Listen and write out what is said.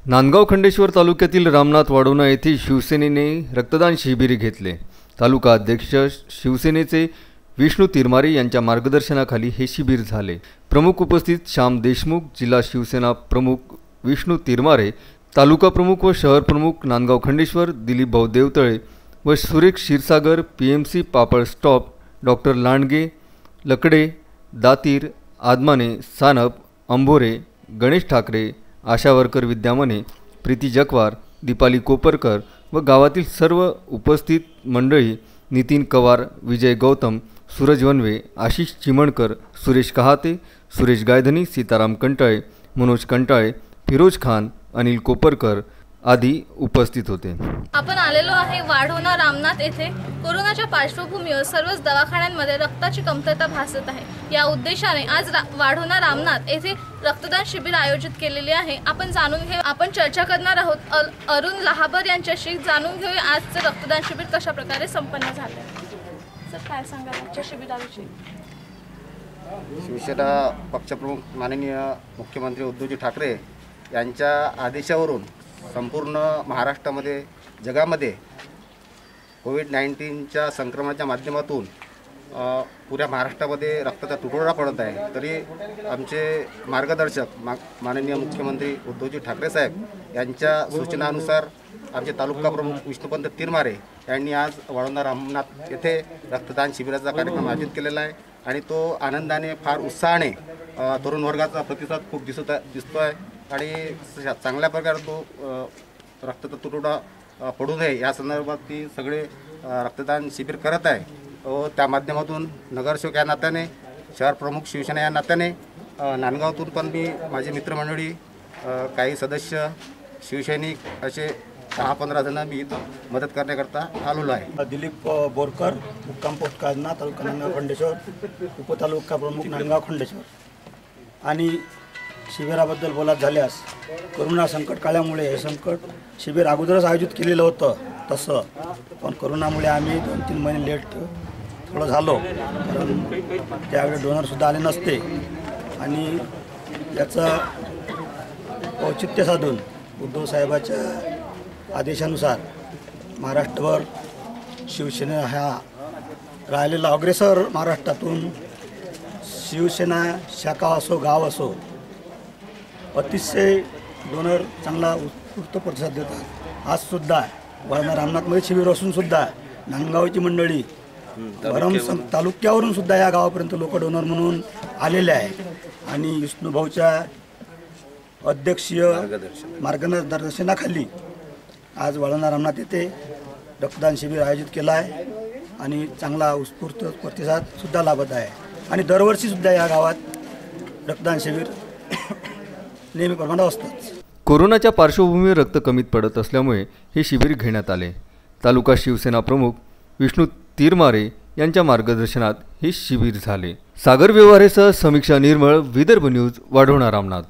नांदगाव खंडेश्वर तालुक्यातील रामनाथ वाढोणा येथे शिवसेनेने रक्तदान शिबिर घेतले। तालुका अध्यक्ष शिवसेनेचे विष्णू तिरमारे यांच्या मार्गदर्शनाखाली हे शिबिर झाले। प्रमुख उपस्थित श्याम देशमुख, जिल्हा शिवसेना प्रमुख विष्णू तिरमारे, तालुका प्रमुख व शहर प्रमुख नांदगाव खंडेश्वर दिलीप भाऊ देवतळे व सुरेश क्षीरसागर, पीएमसी पापड स्टॉप, डॉक्टर लांडगे, लकडे, दातीर, आदमाने, सानप, अंभोरे, गणेश ठाकरे, आशा वर्कर विद्यामने, प्रीती जगवार, दीपाली कोपरकर व गावातील सर्व उपस्थित मंडळी नितीन कवार, विजय गौतम, सूरज वनवे, आशिष चिमणकर, सुरेश कहाते, सुरेश गायधनी, सीताराम कंटाळे, मनोज कंटाळे, फिरोज खान, अनिल कोपरकर आदी उपस्थित होते। आपण आलेलो आहे वाढोणा रामनाथ येथे। कोरोनाच्या पार्श्वभूमीवर सर्वच दवाखान्यांमध्ये रक्ताची कमतरता भासत आहे। या उद्देशाने आज वाढोणा रामनाथ येथे रक्तदान शिबिर आयोजित केलेले आहे। आपण चर्चा करणार आहोत अरुण लहाबर यांच्याशी। जाणून घेऊया आजचे रक्तदान शिबिर कशा प्रकारे संपन्न झाले। सर, काय सांगाल आजच्या शिबिराविषयी? शिवसेना पक्षप्रमुख माननीय मुख्यमंत्री उद्धवजी ठाकरे यांच्या आदेशावरून संपूर्ण महाराष्ट्रामध्ये, जगामध्ये कोविड-19च्या संक्रमणाच्या माध्यमातून पुऱ्या महाराष्ट्रामध्ये रक्ताचा तुटवडा पडत आहे। तरी आमचे मार्गदर्शक माननीय मुख्यमंत्री उद्धवजी ठाकरे साहेब यांच्या सूचनानुसार आमचे तालुका प्रमुख विष्णुपंत तिरमारे यांनी आज वाढोणा रामनाथ येथे रक्तदान शिबिराचा कार्यक्रम आयोजित केलेला आहे आणि तो आनंदाने, फार उत्साहाने तरुण वर्गाचा प्रतिसाद खूप दिसतो आहे आणि चांगल्या प्रकारे तो रक्ताचा तुटवडा पडू नये या संदर्भात ती सगळे रक्तदान शिबिर करत आहे व त्या माध्यमातून नगरसेवक या नात्याने, शहर प्रमुख शिवसेना या नात्याने, नांदगावातून पण मी, माझी मित्रमंडळी, काही सदस्य, शिवसैनिक असे 10-15 जण मी इथं मदत करण्याकरता आलेलो आहे। दिलीप बोरकर, मुक्काम पोस्ट काजना, तालुका नांदगाव खंडेश्वर, उपतालुका प्रमुख नांदगाव खंडेश्वर। आणि शिबिराबद्दल बोलायचं झाल्यास, कोरोना संकट काळामुळे हे संकट शिबिर अगोदरच आयोजित केलेलं होतं तसं, पण कोरोनामुळे आम्ही 2-3 महिने लेट थोडं झालो, कारण त्यावेळी डोनरसुद्धा आले नसते। आणि याचं औचित्य साधून उद्धव साहेबाच्या आदेशानुसार महाराष्ट्रभर शिवसेना हा राहिलेला अग्रेसर, महाराष्ट्रातून शिवसेना शाखा असो, गाव असो, अतिशय डोनर चांगला उत्स्फूर्त प्रतिसाद देतात। आजसुद्धा वाढोणा रामनाथमध्ये शिबिर असून सुद्धा नांदगावची मंडळी भरम तालुक्यावरून सुद्धा या गावापर्यंत लोक डोनर म्हणून आलेले आहे। आणि विष्णुभाऊच्या अध्यक्षीय मार्गदर्शनाखाली आज वाढोणा रामनाथ येथे रक्तदान शिबिर आयोजित केलं आहे आणि चांगला उत्स्फूर्त प्रतिसाद सुद्धा लाभत आहे। आणि दरवर्षीसुद्धा या गावात रक्तदान शिबिर नेहमीप्रमाणे असतात। कोरोनाच्या पार्श्वभूमीवर रक्त कमीत पडत असल्यामुळे हे शिबिर घेण्यात आले। तालुका शिवसेना प्रमुख विष्णू तिरमारे यांच्या मार्गदर्शनात हे शिबिर झाले। सागर व्यवहारेसह समीक्षा निर्मळ, विदर्भ न्यूज, वाढोणा रामनाथ।